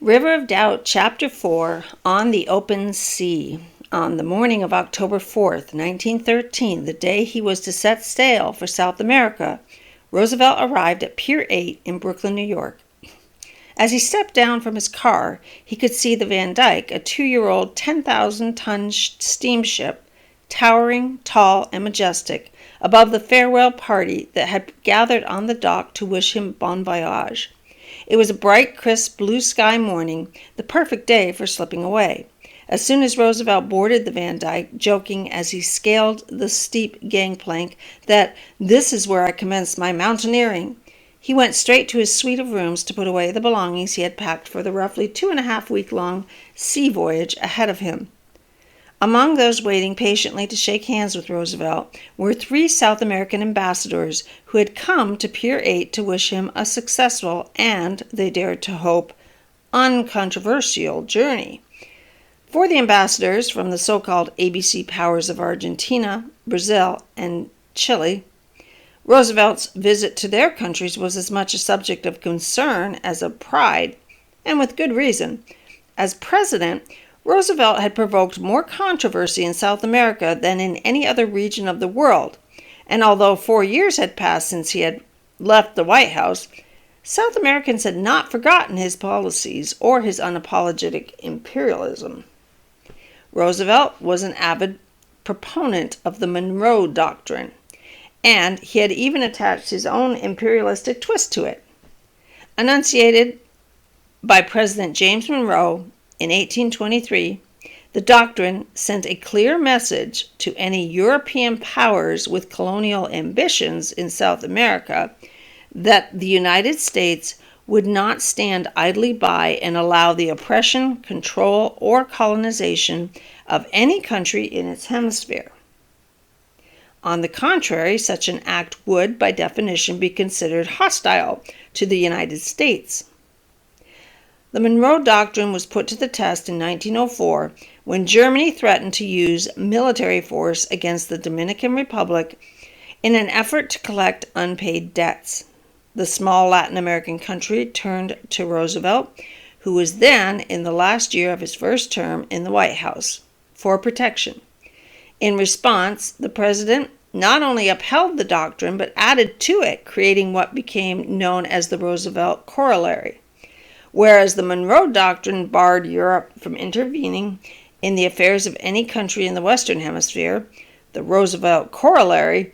River of Doubt, Chapter 4, On the Open Sea. On the morning of October 4th, 1913, the day he was to set sail for South America, Roosevelt arrived at Pier 8 in Brooklyn, New York. As he stepped down from his car, he could see the Van Dyke, a 2-year-old 10,000-ton steamship, towering, tall, and majestic, above the farewell party that had gathered on the dock to wish him bon voyage. It was a bright, crisp, blue-sky morning, the perfect day for slipping away. As soon as Roosevelt boarded the Van Dyke, joking as he scaled the steep gangplank that "this is where I commenced my mountaineering," he went straight to his suite of rooms to put away the belongings he had packed for the roughly 2.5-week-long sea voyage ahead of him. Among those waiting patiently to shake hands with Roosevelt were 3 South American ambassadors who had come to Pier 8 to wish him a successful and, they dared to hope, uncontroversial journey. For the ambassadors from the so-called ABC powers of Argentina, Brazil, and Chile, Roosevelt's visit to their countries was as much a subject of concern as of pride, and with good reason. As president, Roosevelt had provoked more controversy in South America than in any other region of the world, and although 4 years had passed since he had left the White House, South Americans had not forgotten his policies or his unapologetic imperialism. Roosevelt was an avid proponent of the Monroe Doctrine, and he had even attached his own imperialistic twist to it. Enunciated by President James Monroe in 1823, the doctrine sent a clear message to any European powers with colonial ambitions in South America that the United States would not stand idly by and allow the oppression, control, or colonization of any country in its hemisphere. On the contrary, such an act would, by definition, be considered hostile to the United States. The Monroe Doctrine was put to the test in 1904 when Germany threatened to use military force against the Dominican Republic in an effort to collect unpaid debts. The small Latin American country turned to Roosevelt, who was then in the last year of his first term in the White House, for protection. In response, the president not only upheld the doctrine but added to it, creating what became known as the Roosevelt Corollary. Whereas the Monroe Doctrine barred Europe from intervening in the affairs of any country in the Western Hemisphere, the Roosevelt Corollary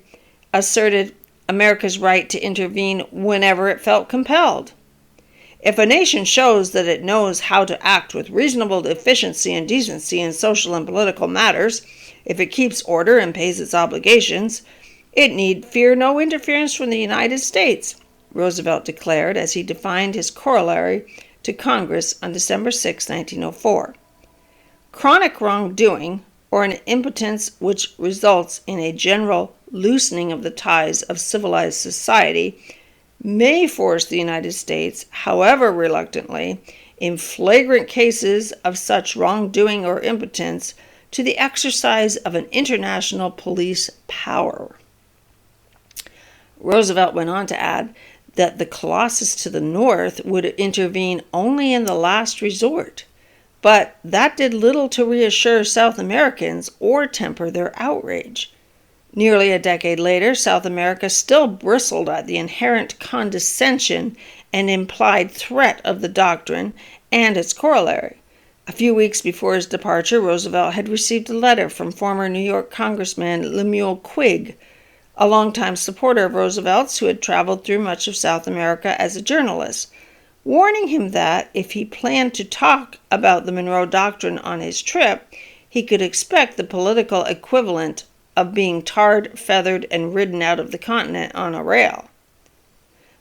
asserted America's right to intervene whenever it felt compelled. If a nation shows that it knows how to act with reasonable efficiency and decency in social and political matters, if it keeps order and pays its obligations, it need fear no interference from the United States, Roosevelt declared as he defined his corollary to Congress on December 6, 1904. Chronic wrongdoing, or an impotence which results in a general loosening of the ties of civilized society, may force the United States, however reluctantly, in flagrant cases of such wrongdoing or impotence, to the exercise of an international police power. Roosevelt went on to add that the Colossus to the north would intervene only in the last resort, but that did little to reassure South Americans or temper their outrage. Nearly a decade later, South America still bristled at the inherent condescension and implied threat of the doctrine and its corollary. A few weeks before his departure, Roosevelt had received a letter from former New York Congressman Lemuel Quigg, a longtime supporter of Roosevelt's who had traveled through much of South America as a journalist, warning him that if he planned to talk about the Monroe Doctrine on his trip, he could expect the political equivalent of being tarred, feathered, and ridden out of the continent on a rail.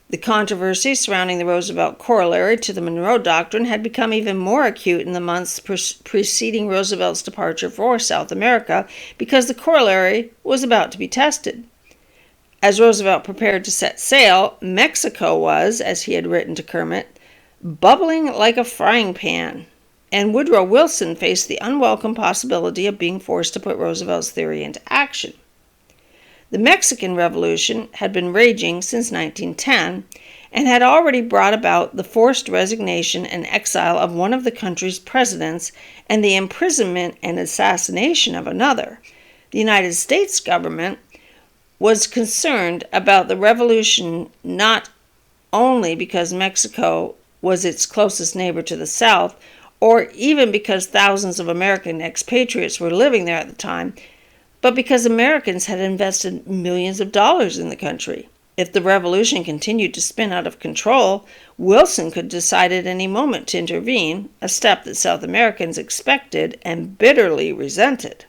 The controversy surrounding the Roosevelt Corollary to the Monroe Doctrine had become even more acute in the months preceding Roosevelt's departure for South America because the corollary was about to be tested. As Roosevelt prepared to set sail, Mexico was, as he had written to Kermit, bubbling like a frying pan, and Woodrow Wilson faced the unwelcome possibility of being forced to put Roosevelt's theory into action. The Mexican Revolution had been raging since 1910, and had already brought about the forced resignation and exile of one of the country's presidents and the imprisonment and assassination of another. The United States government was concerned about the revolution not only because Mexico was its closest neighbor to the south, or even because thousands of American expatriates were living there at the time, but because Americans had invested millions of dollars in the country. If the revolution continued to spin out of control, Wilson could decide at any moment to intervene, a step that South Americans expected and bitterly resented.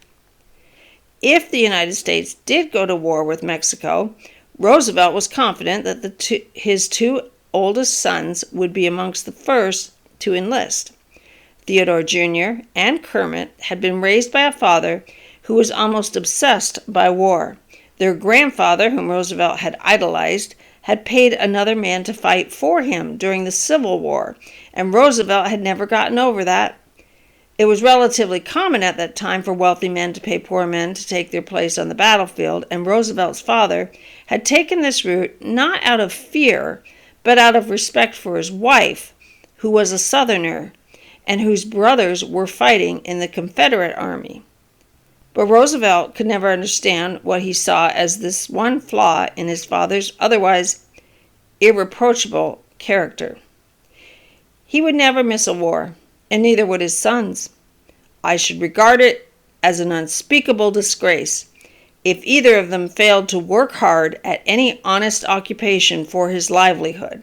If the United States did go to war with Mexico, Roosevelt was confident that his two oldest sons would be amongst the first to enlist. Theodore Jr. and Kermit had been raised by a father who was almost obsessed by war. Their grandfather, whom Roosevelt had idolized, had paid another man to fight for him during the Civil War, and Roosevelt had never gotten over that. It was relatively common at that time for wealthy men to pay poor men to take their place on the battlefield, and Roosevelt's father had taken this route not out of fear, but out of respect for his wife, who was a Southerner, and whose brothers were fighting in the Confederate Army. But Roosevelt could never understand what he saw as this one flaw in his father's otherwise irreproachable character. He would never miss a war, and neither would his sons. I should regard it as an unspeakable disgrace if either of them failed to work hard at any honest occupation for his livelihood,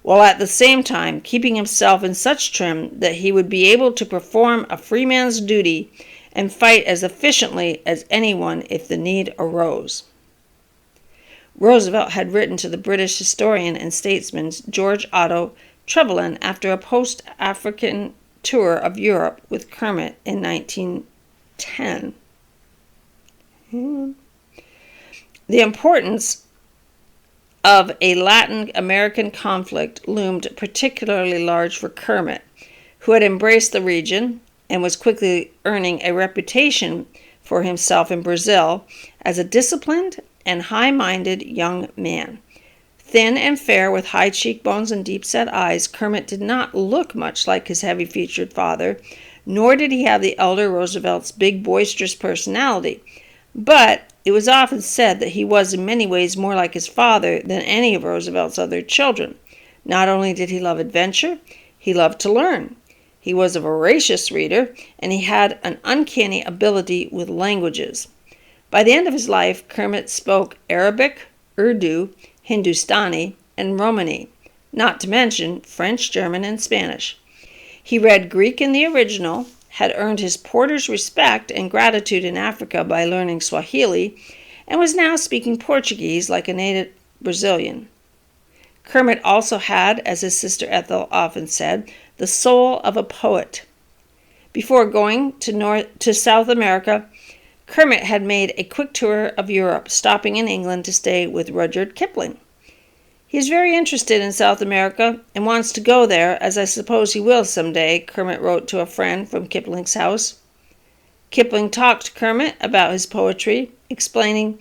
while at the same time keeping himself in such trim that he would be able to perform a free man's duty and fight as efficiently as anyone if the need arose. Roosevelt had written to the British historian and statesman George Otto Trevelyan after a post-African tour of Europe with Kermit in 1910. The importance of a Latin American conflict loomed particularly large for Kermit, who had embraced the region and was quickly earning a reputation for himself in Brazil as a disciplined and high-minded young man. Thin and fair with high cheekbones and deep-set eyes, Kermit did not look much like his heavy-featured father, nor did he have the elder Roosevelt's big, boisterous personality. But it was often said that he was in many ways more like his father than any of Roosevelt's other children. Not only did he love adventure, he loved to learn. He was a voracious reader, and he had an uncanny ability with languages. By the end of his life, Kermit spoke Arabic, Urdu, Hindustani, and Romani, not to mention French, German, and Spanish. He read Greek in the original, had earned his porter's respect and gratitude in Africa by learning Swahili, and was now speaking Portuguese like a native Brazilian. Kermit also had, as his sister Ethel often said, the soul of a poet. Before going to South America, Kermit had made a quick tour of Europe, stopping in England to stay with Rudyard Kipling. He is very interested in South America and wants to go there, as I suppose he will someday, Kermit wrote to a friend from Kipling's house. Kipling talked to Kermit about his poetry, explaining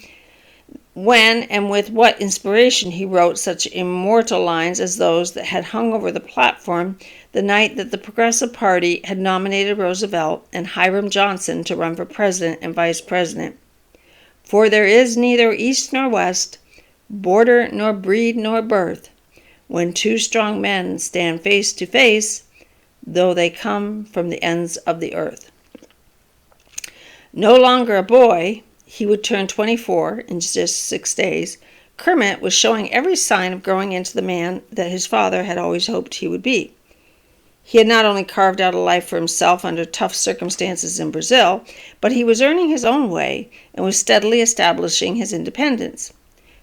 when and with what inspiration he wrote such immortal lines as those that had hung over the platform the night that the Progressive Party had nominated Roosevelt and Hiram Johnson to run for president and vice president. For there is neither east nor west, border nor breed nor birth, when two strong men stand face to face, though they come from the ends of the earth. No longer a boy, he would turn 24 in just 6 days, Kermit was showing every sign of growing into the man that his father had always hoped he would be. He had not only carved out a life for himself under tough circumstances in Brazil, but he was earning his own way and was steadily establishing his independence.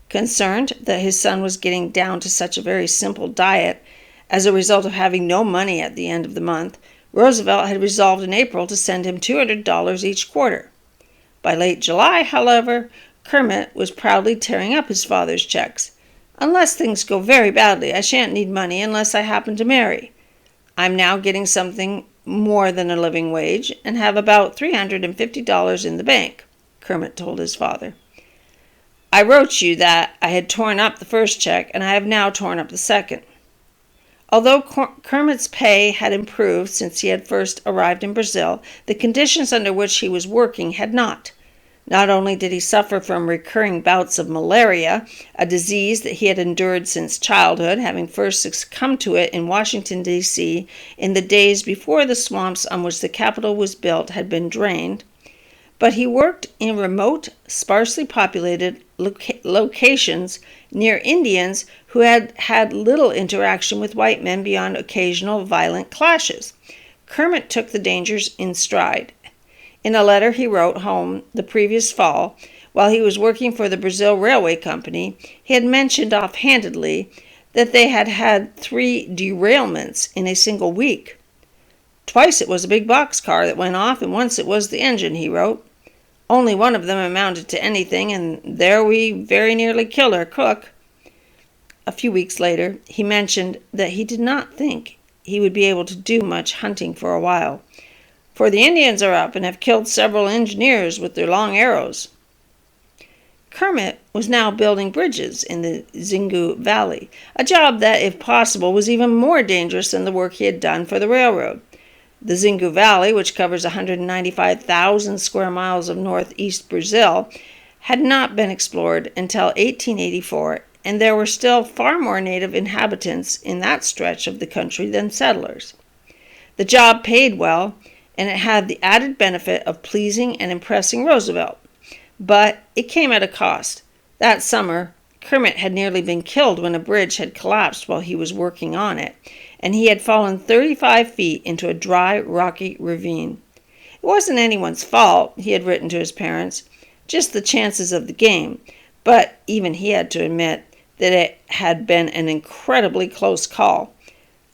Concerned that his son was getting down to such a very simple diet as a result of having no money at the end of the month, Roosevelt had resolved in April to send him $200 each quarter. By late July, however, Kermit was proudly tearing up his father's checks. "Unless things go very badly, I shan't need money unless I happen to marry. I'm now getting something more than a living wage and have about $350 in the bank," Kermit told his father. I wrote you that I had torn up the first check, and I have now torn up the second. Although Kermit's pay had improved since he had first arrived in Brazil, the conditions under which he was working had not. Not only did he suffer from recurring bouts of malaria, a disease that he had endured since childhood, having first succumbed to it in Washington, D.C. in the days before the swamps on which the Capitol was built had been drained, but he worked in remote, sparsely populated locations near Indians who had had little interaction with white men beyond occasional violent clashes. Kermit took the dangers in stride. In a letter he wrote home the previous fall, while he was working for the Brazil Railway Company, he had mentioned offhandedly that they had had 3 derailments in a single week. "Twice it was a big boxcar that went off, and once it was the engine," he wrote. "Only one of them amounted to anything, and there we very nearly killed our cook." A few weeks later, he mentioned that he did not think he would be able to do much hunting for a while, "for the Indians are up and have killed several engineers with their long arrows." Kermit was now building bridges in the Xingu Valley, a job that, if possible, was even more dangerous than the work he had done for the railroad. The Xingu Valley, which covers 195,000 square miles of northeast Brazil, had not been explored until 1884, and there were still far more native inhabitants in that stretch of the country than settlers. The job paid well, and it had the added benefit of pleasing and impressing Roosevelt. But it came at a cost. That summer, Kermit had nearly been killed when a bridge had collapsed while he was working on it, and he had fallen 35 feet into a dry, rocky ravine. It wasn't anyone's fault, he had written to his parents, just the chances of the game, but even he had to admit that it had been an incredibly close call.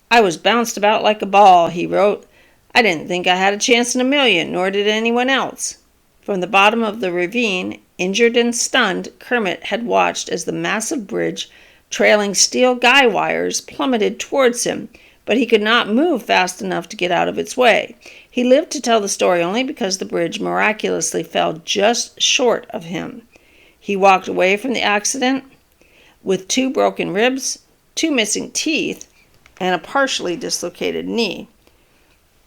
"I was bounced about like a ball," he wrote. "I didn't think I had a chance in a million, nor did anyone else." From the bottom of the ravine, injured and stunned, Kermit had watched as the massive bridge, trailing steel guy wires, plummeted towards him, but he could not move fast enough to get out of its way. He lived to tell the story only because the bridge miraculously fell just short of him. He walked away from the accident with 2 broken ribs, 2 missing teeth, and a partially dislocated knee,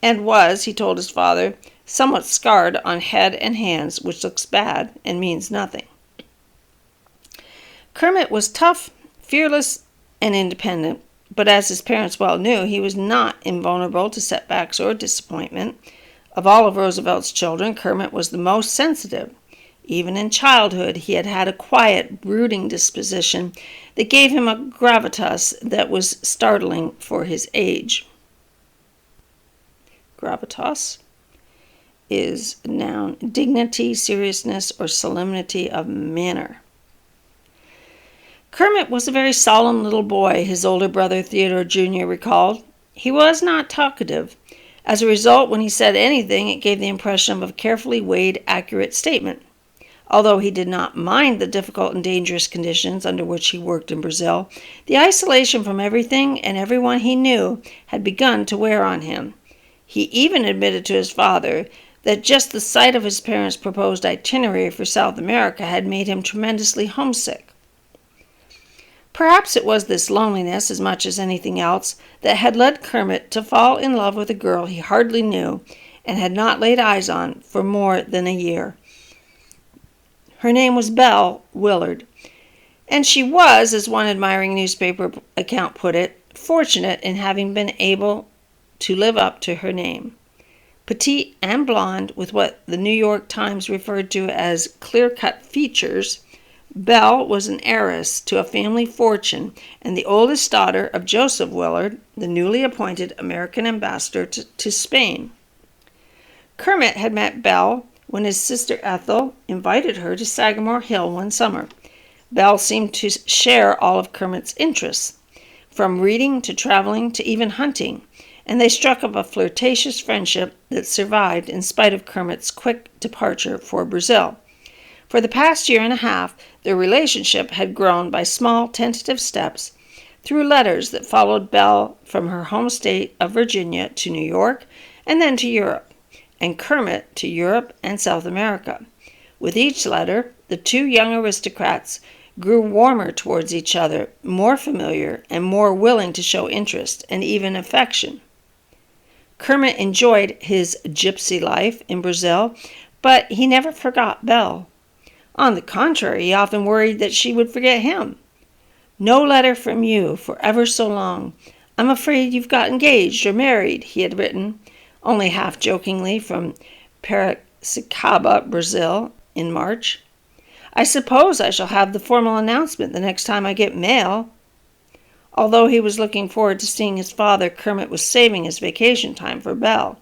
and was, he told his father, somewhat scarred on head and hands, which looks bad and means nothing. Kermit was tough, fearless, and independent, but as his parents well knew, he was not invulnerable to setbacks or disappointment. Of all of Roosevelt's children, Kermit was the most sensitive. Even in childhood, he had had a quiet, brooding disposition that gave him a gravitas that was startling for his age. Gravitas is a noun, dignity, seriousness, or solemnity of manner. Kermit was a very solemn little boy, his older brother Theodore Jr. recalled. He was not talkative. As a result, when he said anything, it gave the impression of a carefully weighed, accurate statement. Although he did not mind the difficult and dangerous conditions under which he worked in Brazil, the isolation from everything and everyone he knew had begun to wear on him. He even admitted to his father that just the sight of his parents' proposed itinerary for South America had made him tremendously homesick. Perhaps it was this loneliness, as much as anything else, that had led Kermit to fall in love with a girl he hardly knew and had not laid eyes on for more than a year. Her name was Belle Willard, and she was, as one admiring newspaper account put it, fortunate in having been able to live up to her name. Petite and blonde, with what the New York Times referred to as clear-cut features, Belle was an heiress to a family fortune and the oldest daughter of Joseph Willard, the newly appointed American ambassador to Spain. Kermit had met Belle when his sister Ethel invited her to Sagamore Hill one summer. Belle seemed to share all of Kermit's interests, from reading to traveling to even hunting, and they struck up a flirtatious friendship that survived in spite of Kermit's quick departure for Brazil. For the past year and a half, their relationship had grown by small, tentative steps through letters that followed Belle from her home state of Virginia to New York and then to Europe, and Kermit to Europe and South America. With each letter, the two young aristocrats grew warmer towards each other, more familiar, and more willing to show interest and even affection. Kermit enjoyed his gypsy life in Brazil, but he never forgot Belle. On the contrary, he often worried that she would forget him. "No letter from you for ever so long. I'm afraid you've got engaged or married," he had written, only half jokingly, from Piracicaba, Brazil, in March. "I suppose I shall have the formal announcement the next time I get mail." Although he was looking forward to seeing his father, Kermit was saving his vacation time for Belle.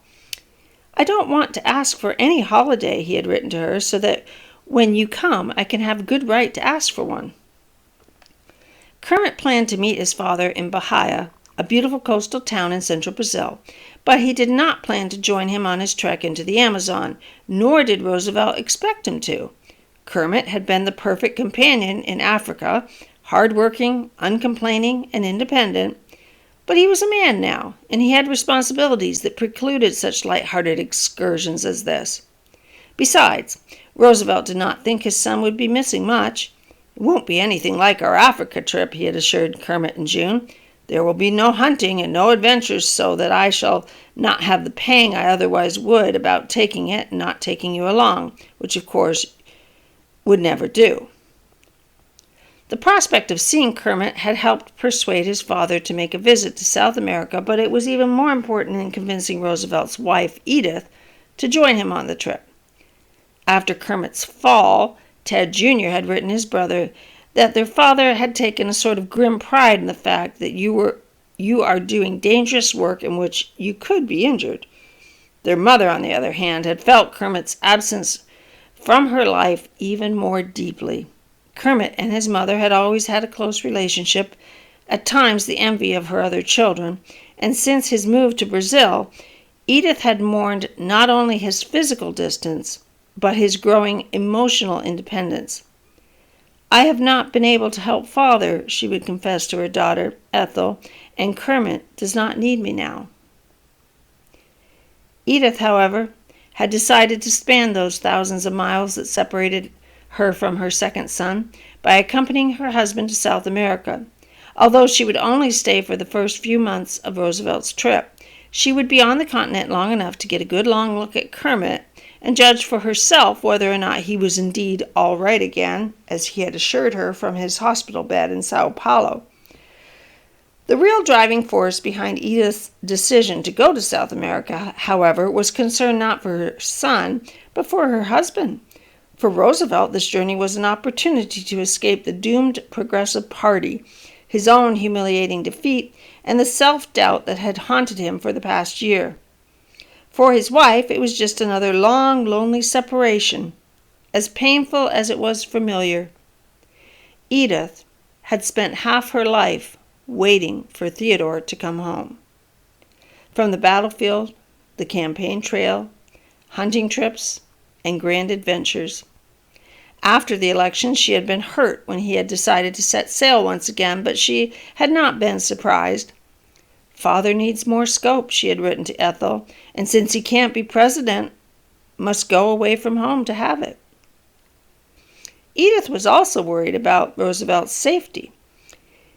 "I don't want to ask for any holiday," he had written to her, "so that when you come I can have good right to ask for one." Kermit planned to meet his father in Bahia, a beautiful coastal town in central Brazil, but he did not plan to join him on his trek into the Amazon, nor did Roosevelt expect him to. Kermit had been the perfect companion in Africa, hard-working, uncomplaining, and independent, but he was a man now, and he had responsibilities that precluded such light-hearted excursions as this. Besides, Roosevelt did not think his son would be missing much. "It won't be anything like our Africa trip," he had assured Kermit in June. "There will be no hunting and no adventures, so that I shall not have the pang I otherwise would about taking it and not taking you along, which of course would never do." The prospect of seeing Kermit had helped persuade his father to make a visit to South America, but it was even more important in convincing Roosevelt's wife, Edith, to join him on the trip. After Kermit's fall, Ted Jr. had written his brother that their father had taken a sort of grim pride in the fact that you are doing dangerous work in which you could be injured. Their mother, on the other hand, had felt Kermit's absence from her life even more deeply. Kermit and his mother had always had a close relationship, at times the envy of her other children, and since his move to Brazil, Edith had mourned not only his physical distance, but his growing emotional independence. "I have not been able to help Father," she would confess to her daughter, Ethel, "and Kermit does not need me now." Edith, however, had decided to span those thousands of miles that separated her from her second son by accompanying her husband to South America. Although she would only stay for the first few months of Roosevelt's trip, she would be on the continent long enough to get a good long look at Kermit and judge for herself whether or not he was indeed all right again, as he had assured her from his hospital bed in Sao Paulo. The real driving force behind Edith's decision to go to South America, however, was concern not for her son, but for her husband. For Roosevelt, this journey was an opportunity to escape the doomed Progressive Party, his own humiliating defeat, and the self-doubt that had haunted him for the past year. For his wife, it was just another long, lonely separation, as painful as it was familiar. Edith had spent half her life waiting for Theodore to come home. From the battlefield, the campaign trail, hunting trips, and grand adventures. After the election, she had been hurt when he had decided to set sail once again, but she had not been surprised. "Father needs more scope," she had written to Ethel, "and since he can't be president, must go away from home to have it." Edith was also worried about Roosevelt's safety.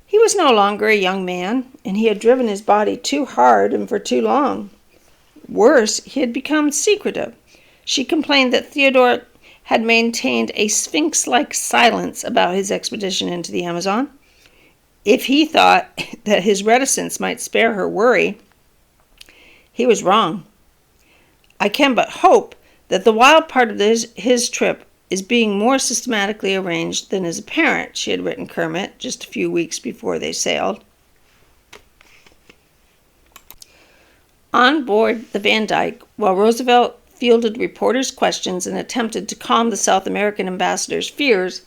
He was no longer a young man, and he had driven his body too hard and for too long. Worse, he had become secretive. She complained that Theodore had maintained a sphinx-like silence about his expedition into the Amazon. If he thought that his reticence might spare her worry, he was wrong. "I can but hope that the wild part of his trip is being more systematically arranged than is apparent," she had written Kermit just a few weeks before they sailed. On board the Van Dyke, while Roosevelt fielded reporters' questions and attempted to calm the South American ambassador's fears,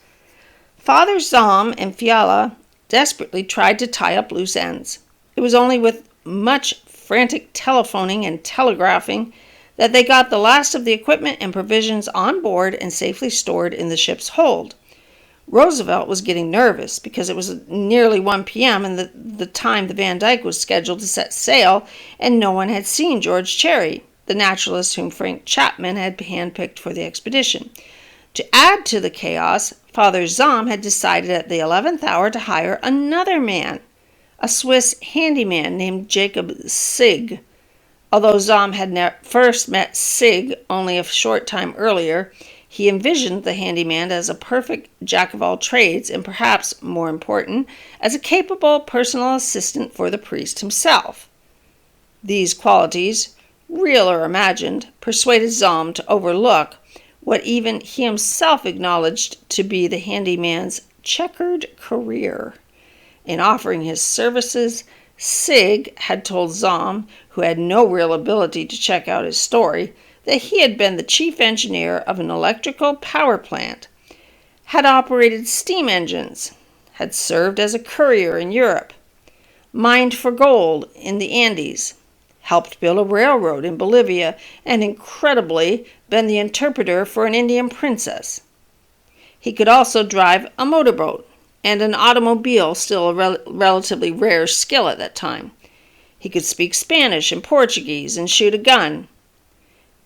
Father Zahm and Fiala desperately tried to tie up loose ends. It was only with much frantic telephoning and telegraphing that they got the last of the equipment and provisions on board and safely stored in the ship's hold. Roosevelt was getting nervous because it was nearly 1 p.m. and the time the Van Dyke was scheduled to set sail, and no one had seen George Cherry, the naturalist whom Frank Chapman had handpicked for the expedition. To add to the chaos, Father Zahm had decided at the 11th hour to hire another man, a Swiss handyman named Jacob Sigg. Although Zahm had first met Sigg only a short time earlier, he envisioned the handyman as a perfect jack-of-all-trades and, perhaps more important, as a capable personal assistant for the priest himself. These qualities, real or imagined, persuaded Zahm to overlook what even he himself acknowledged to be the handyman's checkered career. In offering his services, Sigg had told Zahm, who had no real ability to check out his story, that he had been the chief engineer of an electrical power plant, had operated steam engines, had served as a courier in Europe, mined for gold in the Andes, helped build a railroad in Bolivia, and incredibly been the interpreter for an Indian princess. He could also drive a motorboat and an automobile, still a relatively rare skill at that time. He could speak Spanish and Portuguese and shoot a gun.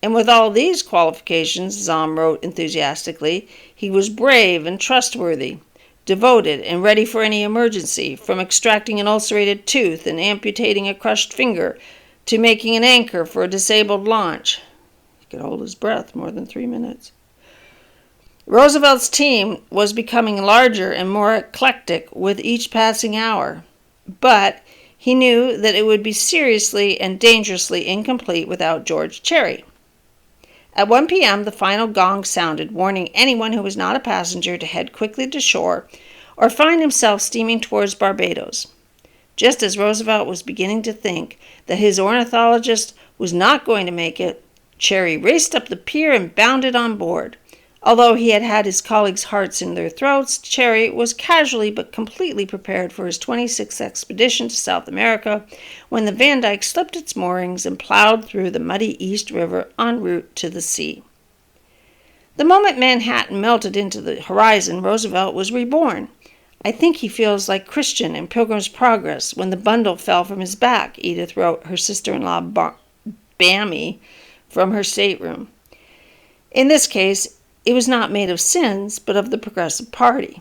And with all these qualifications, Zahm wrote enthusiastically, he was brave and trustworthy, devoted and ready for any emergency, from extracting an ulcerated tooth and amputating a crushed finger to making an anchor for a disabled launch. He could hold his breath more than 3 minutes. Roosevelt's team was becoming larger and more eclectic with each passing hour, but he knew that it would be seriously and dangerously incomplete without George Cherry. At 1 p.m., the final gong sounded, warning anyone who was not a passenger to head quickly to shore or find himself steaming towards Barbados. Just as Roosevelt was beginning to think that his ornithologist was not going to make it, Cherry raced up the pier and bounded on board. Although he had had his colleagues' hearts in their throats, Cherry was casually but completely prepared for his 26th expedition to South America when the Van Dyke slipped its moorings and plowed through the muddy East River en route to the sea. The moment Manhattan melted into the horizon, Roosevelt was reborn. I think he feels like Christian in Pilgrim's Progress when the bundle fell from his back, Edith wrote her sister-in-law Bammy from her stateroom. In this case, it was not made of sins, but of the Progressive Party.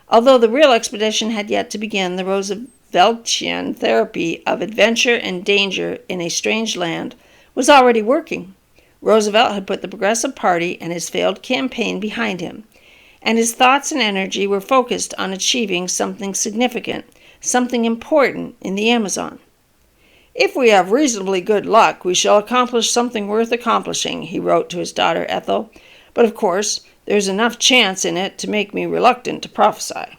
Although the real expedition had yet to begin, the Rooseveltian therapy of adventure and danger in a strange land was already working. Roosevelt had put the Progressive Party and his failed campaign behind him, and his thoughts and energy were focused on achieving something significant, something important in the Amazon. "If we have reasonably good luck, we shall accomplish something worth accomplishing," he wrote to his daughter Ethel, "but of course there's enough chance in it to make me reluctant to prophesy."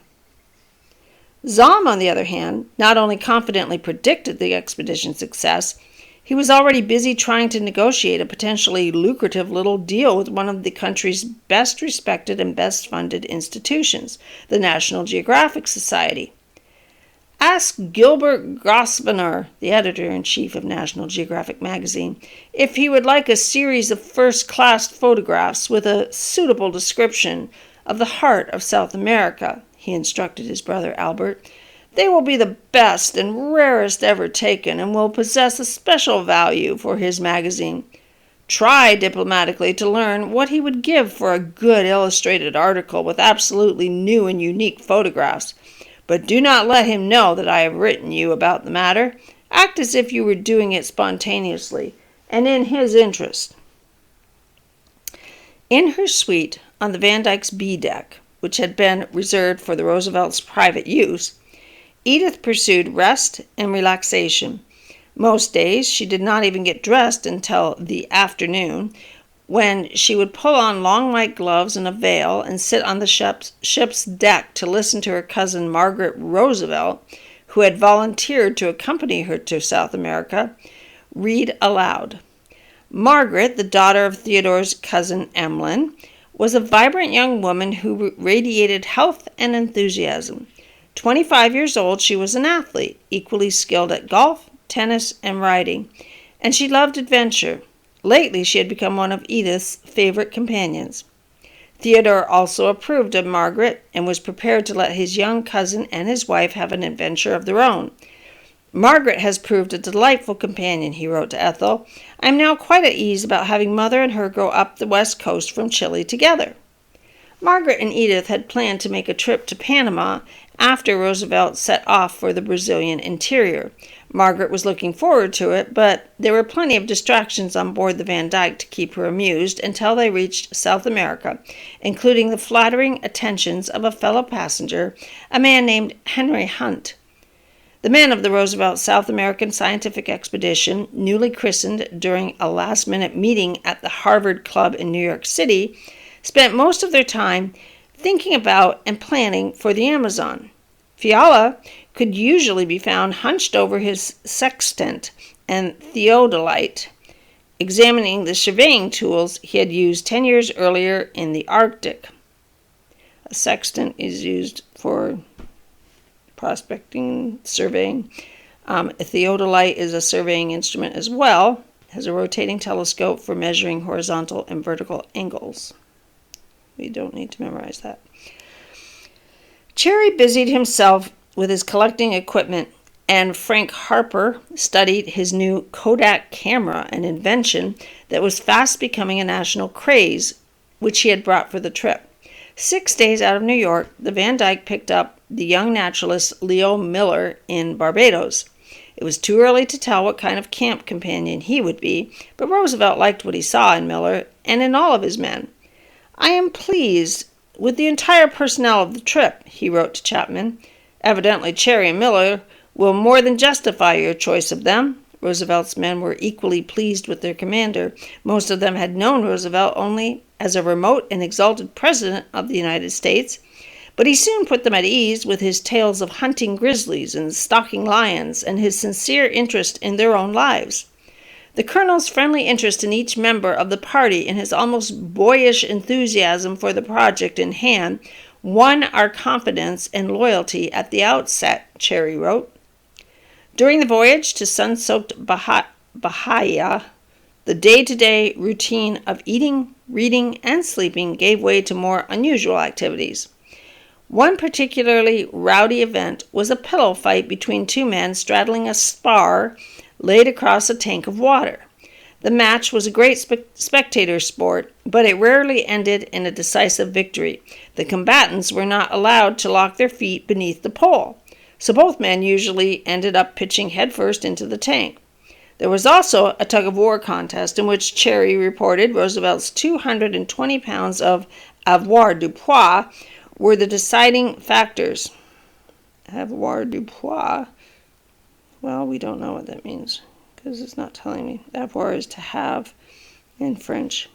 Zahm, on the other hand, not only confidently predicted the expedition's success, he was already busy trying to negotiate a potentially lucrative little deal with one of the country's best respected and best funded institutions, the National Geographic Society. Ask Gilbert Grosvenor, the editor-in-chief of National Geographic magazine, if he would like a series of first-class photographs with a suitable description of the heart of South America, he instructed his brother Albert. They will be the best and rarest ever taken and will possess a special value for his magazine. Try diplomatically to learn what he would give for a good illustrated article with absolutely new and unique photographs. But do not let him know that I have written you about the matter. Act as if you were doing it spontaneously and in his interest. In her suite on the Van Dyke's B deck, which had been reserved for the Roosevelt's private use, Edith pursued rest and relaxation. Most days she did not even get dressed until the afternoon, when she would pull on long white gloves and a veil and sit on the ship's deck to listen to her cousin Margaret Roosevelt, who had volunteered to accompany her to South America, read aloud. Margaret, the daughter of Theodore's cousin Emmeline, was a vibrant young woman who radiated health and enthusiasm. 25 years old, she was an athlete, equally skilled at golf, tennis, and riding, and she loved adventure. Lately, she had become one of Edith's favorite companions. Theodore also approved of Margaret and was prepared to let his young cousin and his wife have an adventure of their own. "Margaret has proved a delightful companion," he wrote to Ethel. "I am now quite at ease about having Mother and her go up the west coast from Chile together." Margaret and Edith had planned to make a trip to Panama after Roosevelt set off for the Brazilian interior. Margaret was looking forward to it, but there were plenty of distractions on board the Van Dyke to keep her amused until they reached South America, including the flattering attentions of a fellow passenger, a man named Henry Hunt. The men of the Roosevelt South American Scientific Expedition, newly christened during a last-minute meeting at the Harvard Club in New York City, spent most of their time thinking about and planning for the Amazon. Fiala could usually be found hunched over his sextant and theodolite, examining the surveying tools he had used 10 years earlier in the Arctic. A sextant is used for prospecting, surveying. A theodolite is a surveying instrument as well. It has a rotating telescope for measuring horizontal and vertical angles. We don't need to memorize that. Cherry busied himself with his collecting equipment, and Frank Harper studied his new Kodak camera, an invention that was fast becoming a national craze, which he had brought for the trip. 6 days out of New York, the Van Dyke picked up the young naturalist Leo Miller in Barbados. It was too early to tell what kind of camp companion he would be, but Roosevelt liked what he saw in Miller and in all of his men. "I am pleased with the entire personnel of the trip," he wrote to Chapman. "Evidently Cherry and Miller will more than justify your choice of them." Roosevelt's men were equally pleased with their commander. Most of them had known Roosevelt only as a remote and exalted president of the United States, but he soon put them at ease with his tales of hunting grizzlies and stalking lions and his sincere interest in their own lives. The colonel's friendly interest in each member of the party and his almost boyish enthusiasm for the project in hand won our confidence and loyalty at the outset, Cherry wrote. During the voyage to sun-soaked Bahia, the day-to-day routine of eating, reading, and sleeping gave way to more unusual activities. One particularly rowdy event was a pillow fight between two men straddling a spar laid across a tank of water. The match was a great spectator sport, but it rarely ended in a decisive victory. The combatants were not allowed to lock their feet beneath the pole, so both men usually ended up pitching headfirst into the tank. There was also a tug-of-war contest in which Cherry reported Roosevelt's 220 pounds of avoirdupois were the deciding factors. Avoirdupois? Well, we don't know what that means because it's not telling me. Avoir is to have in French.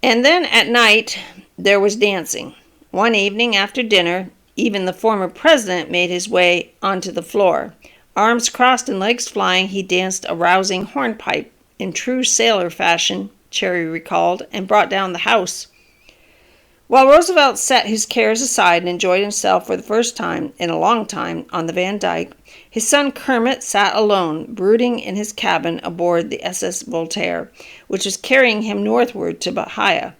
And then at night, there was dancing. One evening after dinner, even the former president made his way onto the floor. Arms crossed and legs flying, he danced a rousing hornpipe in true sailor fashion, Cherry recalled, and brought down the house. While Roosevelt set his cares aside and enjoyed himself for the first time in a long time on the Van Dyke, his son Kermit sat alone, brooding in his cabin aboard the SS Voltaire, which was carrying him northward to Bahia.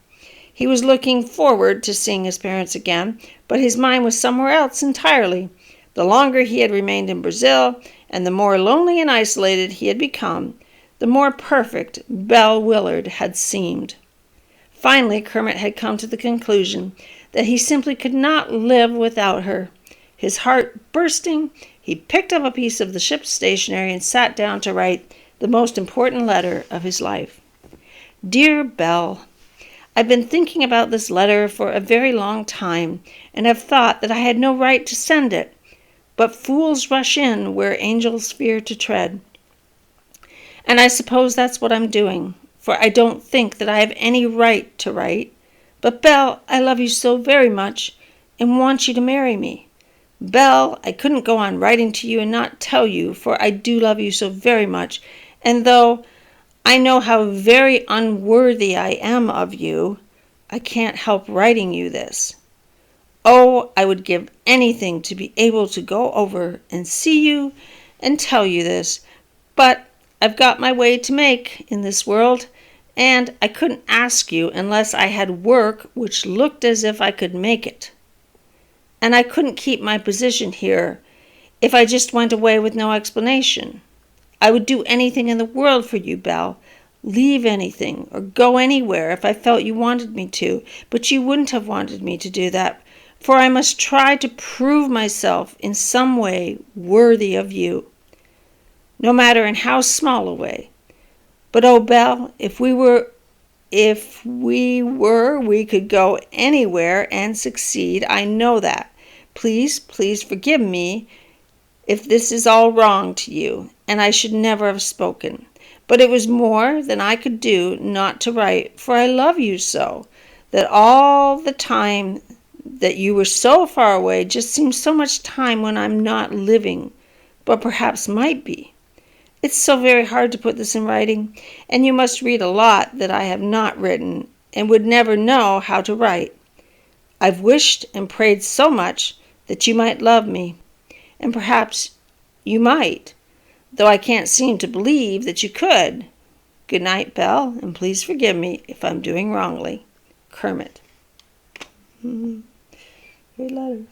He was looking forward to seeing his parents again, but his mind was somewhere else entirely. The longer he had remained in Brazil, and the more lonely and isolated he had become, the more perfect Belle Willard had seemed. Finally, Kermit had come to the conclusion that he simply could not live without her. His heart bursting, he picked up a piece of the ship's stationery and sat down to write the most important letter of his life. Dear Belle, I've been thinking about this letter for a very long time, and have thought that I had no right to send it. But fools rush in where angels fear to tread. And I suppose that's what I'm doing, for I don't think that I have any right to write. But Belle, I love you so very much, and want you to marry me. Belle, I couldn't go on writing to you and not tell you, for I do love you so very much, and though I know how very unworthy I am of you, I can't help writing you this. Oh, I would give anything to be able to go over and see you and tell you this, but I've got my way to make in this world, and I couldn't ask you unless I had work which looked as if I could make it. And I couldn't keep my position here if I just went away with no explanation. I would do anything in the world for you, Belle. leave anything or go anywhere if I felt you wanted me to, but you wouldn't have wanted me to do that, for I must try to prove myself in some way worthy of you, no matter in how small a way. But oh, Belle, if we could go anywhere and succeed. I know that. Please forgive me if this is all wrong to you, and I should never have spoken. But it was more than I could do not to write, for I love you so, that all the time that you were so far away just seems so much time when I'm not living, but perhaps might be. It's so very hard to put this in writing, and you must read a lot that I have not written and would never know how to write. I've wished and prayed so much that you might love me, and perhaps you might, though I can't seem to believe that you could. Good night, Belle, and please forgive me if I'm doing wrongly. Kermit. Great letter.